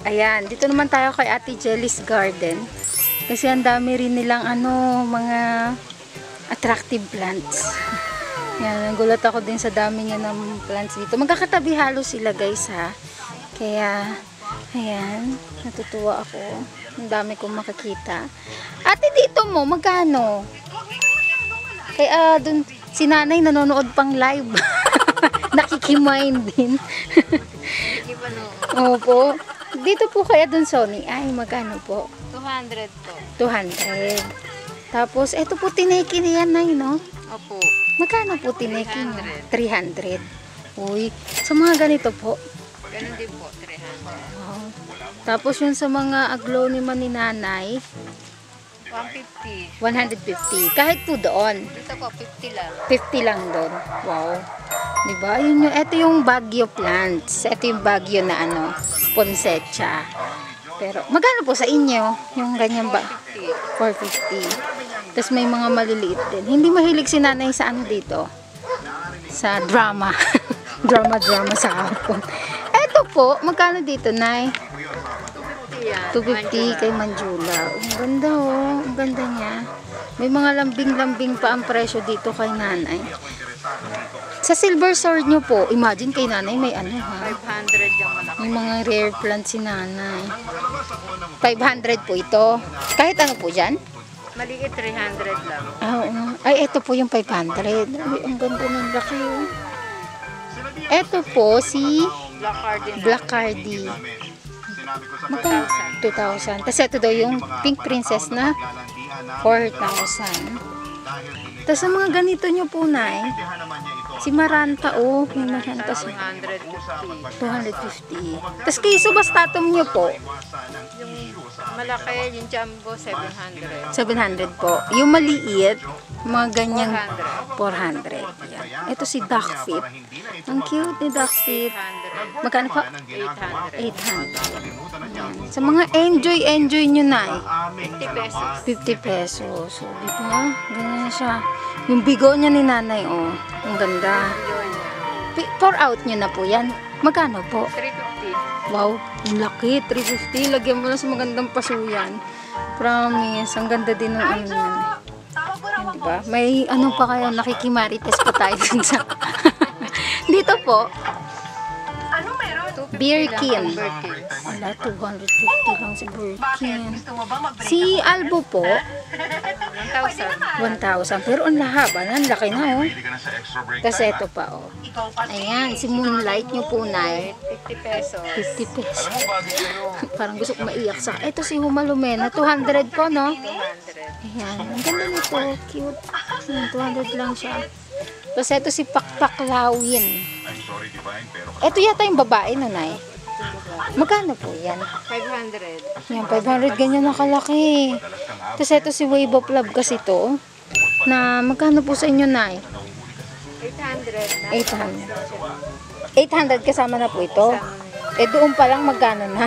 Ayan, dito naman tayo kay Ate Jelly's Garden. Kasi ang dami rin nilang mga attractive plants. Yan, nagulat ako din sa dami niya ng plants dito. Magkakatabi halos sila guys ha. Kaya, ayan, natutuwa ako. Ang dami kong makikita. Ate, dito mo, magkano? Kaya dun, si nanay nanonood pang live. Nakikimain din. Opo. Dito po kaya dun, Sony. Ay, magkano po? 200 po. 200. Tapos, eto po, tineki na yan, Nay, no? Opo. Magkano po tineki niya? 300. Uy, sa mga ganito po. Ganun din po, 300. Wow. Tapos, yun sa mga aglonema ni nanay, 150. 150. Kahit po doon. Dito po, 50 lang. 50 lang doon. Wow. Diba? Yun yung, ito yung Baguio plants. Ito yung Baguio na poinsettia. Pero, magkano po sa inyo? Yung ganyan ba? 450. Tapos may mga maliliit din. Hindi mahilig si nanay sa dito? Sa drama. Drama sa hapon. Ito po, magkano dito, Nay? 250 kay Manjula. Ang ganda oh. Ang ganda niya. May mga lambing-lambing pa ang presyo dito kay nanay. Sa silver sword nyo po, imagine kay nanay may ha? 500 yung malaki. May mga rare plant si nanay. 500 po ito. Kahit ano po dyan? Maliit, 300 lang. Ay, ito po yung 500. Ay, ang ganda ng laki oh. Ito po si Black Cardi. Magkano? 2,000. Tapos ito daw yung Pink Princess na 4,000. Tapos sa mga ganito nyo po, Nay, si Maranta, oh. May Maranta si 250. Tapos kay Subastatum nyo po, Yung malaki, yung jumbo, 700. 700 po. Yung maliit, mga ganyang 400. Yan. Ito si Duckfeet. Ang cute ni Duckfeet. 100. Magkano po? 800. 800. Sa mga enjoy nyo na 50 pesos. 50 pesos. So, dito nga, ganyan siya. Yung bigo niya ni nanay, oh. Ang ganda. Pour out nyo na po yan. Magkano po? 350. Wow, ang laki. 350. Lagyan mo lang sa magandang pasuyan. Promise. Ang ganda din ng yan. Yan, diba? May pa kayo, nakikimarites pa tayo dun sa... Dito po, Birkin. Wala, 250 lang si Birkin. Si Albo po, 1,000. Pero ang lahaba na, ang laki na oh. Tapos ito pa oh. Ayan, si Moonlight nyo po, Nay. 50 pesos. 50 pesos. Parang gusto ko maiyak sa... Ito si Humalumena, 200 po, no? 200. Ayan, ang ganda nito. Cute. 200 lang siya. Tapos ito si Pakpaklawin. Ito yata yung babae, no, Nay? Magkano po yan? 500. Yan, 500 ganyan nakalaki. Tapos ito si Wave of Love kasi to. Na magkano po sa inyo, Nay? 800 na. 800 kasama na po ito. Eh doon pa lang magkano na.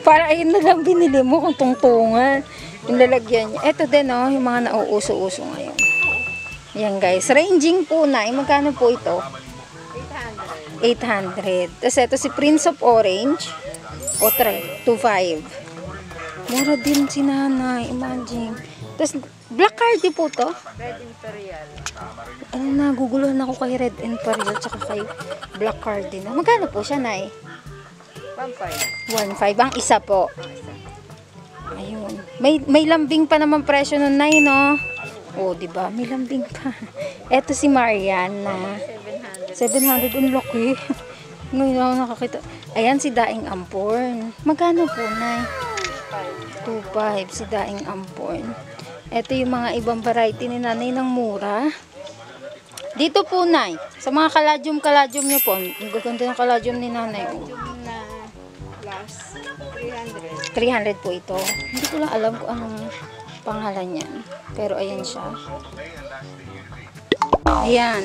Para ayun na lang binili mo kung tungtungan. Yung lalagyan niya. Ito din oh, yung mga nauuso-uso ngayon. Yan guys, ranging po na. Magkano po ito? 800. Tapos ito si Prince of Orange. O 25. Mura din si nanay. Imagine. Tapos Black Cardi po to. Red Imperial. Naguguluhan ako kay Red Imperial tsaka kay Black Cardi na. Magkano po siya, Nay? 1.5. 1.5 ang isa po. Ayun. May lambing pa naman presyo nun, Nay, no? Oh, di ba? May lambing pa. Eto si Mariana. 700 ang laki. Ngayon ako nakakita. Ayan si Daing Amporn. Magkano po, Nay? 2.5 si Daing Amporn. Ito yung mga ibang variety ni nanay ng mura. Dito po, Nay. Sa mga kaladyum nyo po. Ang gaganda ng kaladyum ni nanay. Oh. Na plus 300. 300 po ito. Hindi ko lang alam kung anong pangalan niyan. Pero ayan siya. Ayan.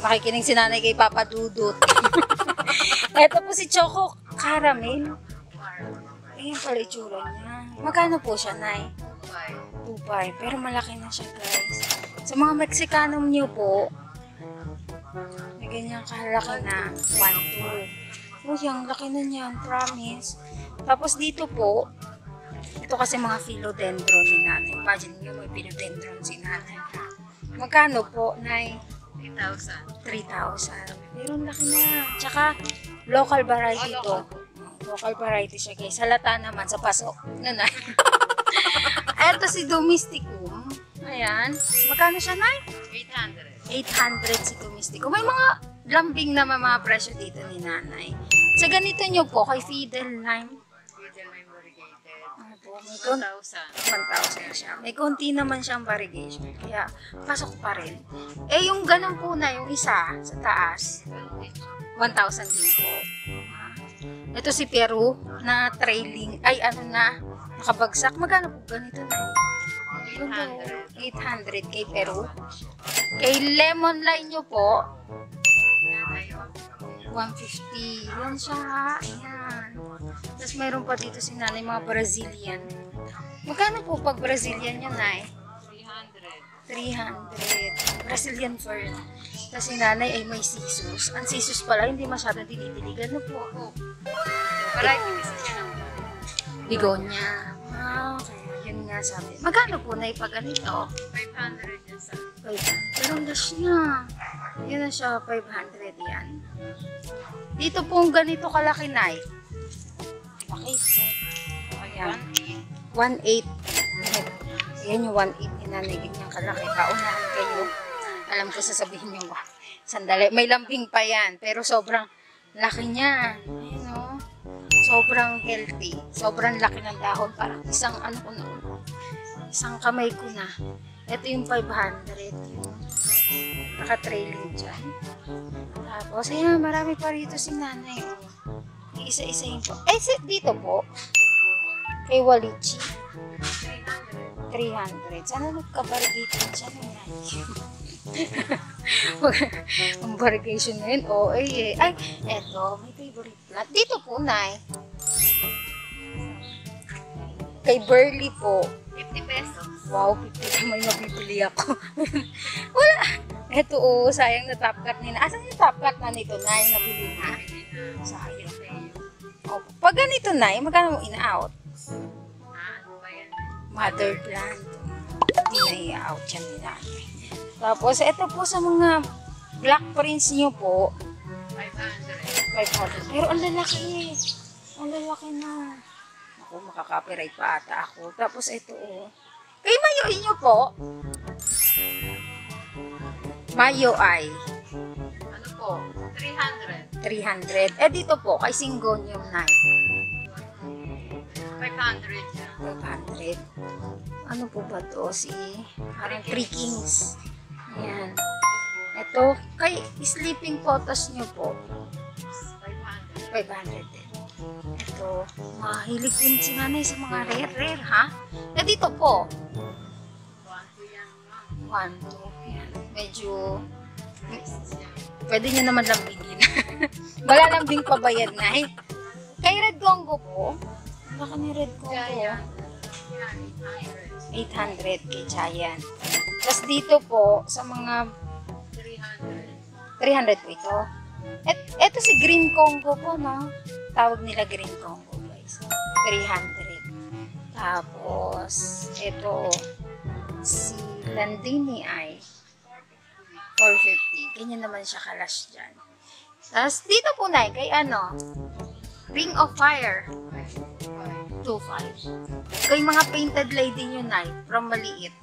Makikinig si nanay kay Papa Dudut. Ito po si Choco Caramel. Ayan pala itsura niya. Magkano po siya, Nay? 2.5. Pero malaki na siya, guys. Sa mga Meksikano niyo po, may ganyan kalaki na 1.2. Uy, ang laki na niyan, promise. Tapos dito po, ito kasi mga philodendron ni nanay. Imagine nyo, may philodendron si nanay. Magkano po, Nay? 3,000. 3,000. Pero laki na. Tsaka, local variety to. Local variety siya, guys. Halata naman sa paso. Nanay. Eto si Domesticum. Ayan. Magkano siya, Nay? 800. 800 si Domesticum. May mga lambing naman mga presyo dito ni nanay. Sa ganito nyo po, kay Fidel Lime. Middle may variegated. May 1,000. 1,000 siya. May konti naman siyang variegation. Kaya, pasok pa rin. Eh, yung ganun po na, yung isa sa taas, 1,000 din po. Ito si Peru na trailing, ay ano na, nakabagsak. Magkano po ganito na? 800 kay Peru. Kay Lemon Line nyo po, 150. Yan siya ha. Ayan. Tapos mayroon pa dito si nanay, mga Brazilian. Magkano po pag Brazilian yun, Nay? 300. Brazilian fern. Tapos si nanay ay may sisus. Ang sisus pala, hindi masyadong dinidiligan. Ano po? Variety kasi niya ng Bigonya. Ah, okay. Yun nga sabi. Magkano po na pag ganito? 500 yan sa 500. Pero ang lash niya. Yun na siya, 500 yan. Dito pong ganito kalaki, Nay. Okay. Ayan. 1.8. Ayan yung 1.8 ni nanay. Ganyan kalaki. Kaunahan kayo. Alam ko sasabihin nyo ba. Sandali. May lambing pa yan. Pero sobrang laki niya. Ayan o. Sobrang healthy. Sobrang laki ng dahon. Parang isang ano ko na. Isang kamay ko na. Ito yung 500. Yung naka-trailing dyan. Tapos, ayan, marami pa rito si nanay. Oh. Isa-isahin po. Eh, dito po. Kay Walichi. 300. Sana nagka-variegated siya nanay. Ang variegation na yun. Oh, eh. Ay, eto. May favorite plant. Dito po, Nay. Kay Burley po. 50 pesos. Wow, 50 may mabibili ako. Wala. Eto, oh, sayang na top cut nila. Asan yung top cut na nito, Nay? Nabili na. Sayang. Oh, pag ganito, Nay, magkano mo in-out? Ano ba yan? Mother plant. Hindi na i-out yan ni Nanay. Tapos, eto po sa mga Black Prince nyo po, 500. 500. Pero ang lalaki. Ang lalaki na. Ako, makaka-copyright pa ata ako. Tapos, eto, oh. Kay Mayo inyo po, Mayo ay Ano po? 300. 300. Eh, dito po, kay Singonium na 500 yan. 500. Ano po ba to? Si parang Three Kings. Ayan. Ito, kay Sleeping Potas nyo po, 500. 500 din. Ito, mahilig din si nanay sa mga rare, ha? Eh, dito po, 1 yan. 1, 2, yan. Medyo, pwede nyo naman lambingin. Wala lambing pa ba yan, Nay? Kay Red Congo po, baka ni Red Congo, Giant. 800 kay Giant. Tapos dito po, sa mga 300. 300 po ito. Ito si Green Congo po, no? Tawag nila Green Congo, guys. 300. Tapos, ito, si Landini ay 450. Ganyan naman siya kalash dyan. Tapos, dito po, Nay, kay ano? Ring of Fire. 2.5. Kay mga painted lady nyo, Nay, from maliit.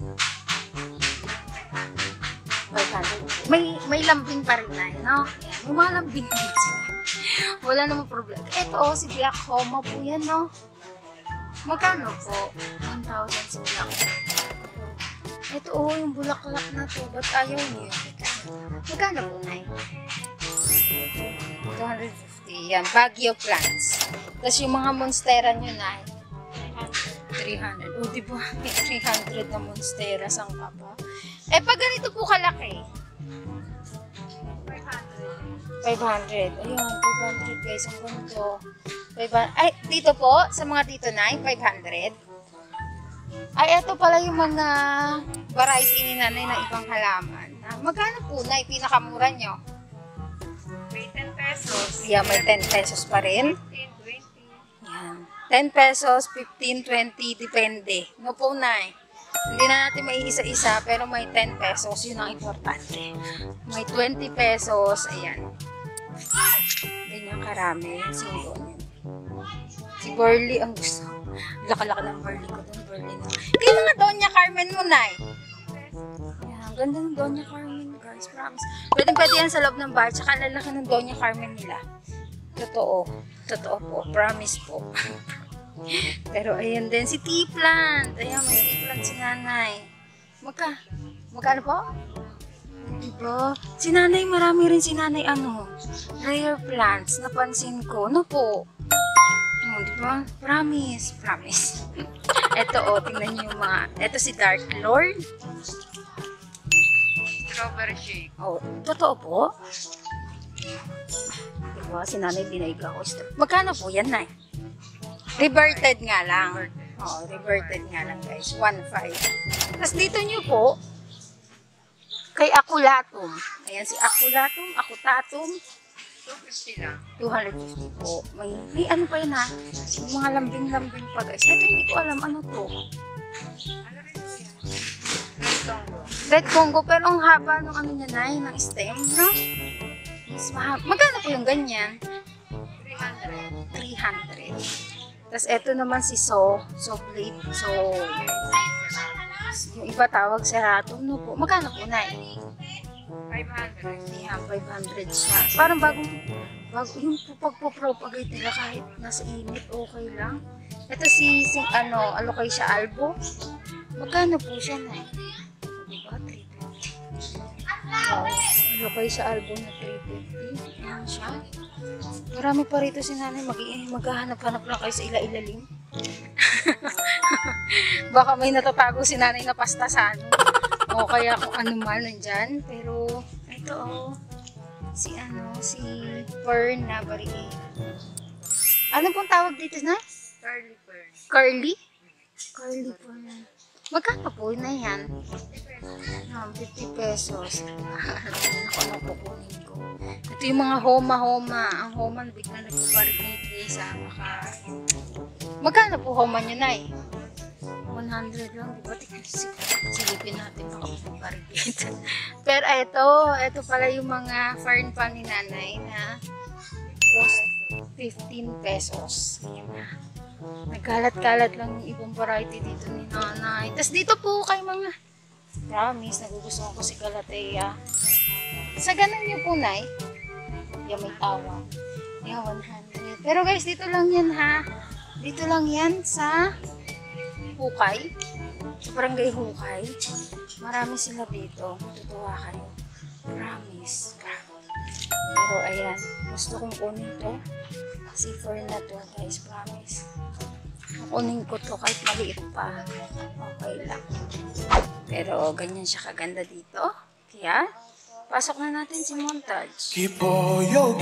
500. May lambing pa rin, Nay, no? Yan, may mga lambing din sila. Wala namang problema. Ito, oh, si Black Homa po yan, no? Magkano po? 1,000 si Black Homa. Ito, oh, yung bulaklak na to. Ba't ayaw niyo? Magkano po, Nay? 250. Yan, Baguio plants. Tapos yung mga monstera nyo, Nay, 300. O, diba? May 300 na monstera. Saan ka pa? Eh, pag ganito po kalaki, 500. Ayun, 500 guys. Ang ganito. 500. Ay, dito po, sa mga dito, Nay, 500. Ay, ito pala yung mga variety ni nanay ng ibang halaman. Magkano po, Nay, pinakamura nyo? May 10 pesos. pesos. Yeah, may 10 pesos pa rin. 15, 20. Yan. 10 pesos, 15, 20, depende. No po na eh. Hindi na natin may isa-isa, pero may 10 pesos. Yun ang importante. May 20 pesos. Ayan. Ganyan karami. Singgo niyo. Si Burley ang gusto. Laka-laka ng Burley ko doon. Burley na. Kaya mga Doña Carmen mo, Nay. Ayan. Ang ganda ng Doña Carmen, guys. Promise. Pwede yan sa loob ng bar. Tsaka lalaki ng Doña Carmen nila. Totoo. Totoo po. Promise po. Pero ayan din si T-plant. Ayan, may T-plant si nanay. Magkano po? Diba? Si nanay, marami rin si nanay rare plants. Napansin ko. Ano po? Diba? Promise. Promise. Ito tingnan niyo yung mga. Ito si Dark Lord. Strawberry shake. Totoo po? Diba? Si nanay dinaiga ko. Magkano po yan, Nay? Reverted nga lang. Reverted nga lang, guys. 1.5. Tapos dito nyo po, kay Aculatum. Ayan si Aculatum, Acutatum. 250 lang. 250 po. May ano pa yun ha? Yung mga lambing-lambing pa, guys. Ito hindi ko alam ano to. Ano rin po yan? Red Congo. Red Congo, pero ang haba ng ano niya na, ng stem, no? Mas mahaba. Magkano po yung ganyan? 300. 300. Tapos eto naman si Blade. Yung iba tawag Seratum, no po. Magkano po, Nay? 500. Yan, 500 siya. Parang bago yung pagpo-propagate nila kahit nasa init, okay lang. Ito si Alocasia albo. Magkano po siya, Nay? Diba? 350. Alocasia albo na 350. Yan siya. Marami pa rito si nanay. Maghahanap-hanap lang kayo sa ilalim. Baka may natatago si nanay na pasta sa ano. O kaya kung ano man nandyan. Pero ito si Fern na bari. Ano pong tawag dito na? Curly fern. Curly? Curly Fern. Magkano po na yan? 50 pesos. Ako kukunin ko. Ito yung mga homa. Ang homa na bigla nagpaparigate sa Magkano po homa nyo, Nay? 100 lang. Diba? Silipin natin baka magpaparigate. Pero ito pala yung mga fern pa ni nanay na cost 15 pesos. Ayan na. Nagkalat-kalat lang yung ibang variety dito ni nanay. Tapos dito po kay mga promise, nagugustuhan ko si Galatea. Sa ganun niyo po, Nay. Yan, may tawag. Yan, 100. Pero guys, dito lang yan ha. Dito lang yan sa Hukay. Sa Barangay Hukay. Marami sila dito. Matutuwa kayo. Promise. Pero ayan, gusto kong kunin to. Si Fern na to, guys. Promise. Kunin ko to kahit maliit pa. Okay lang. Pero ganyan siya kaganda dito. Kaya, pasok na natin si montage. Keep all your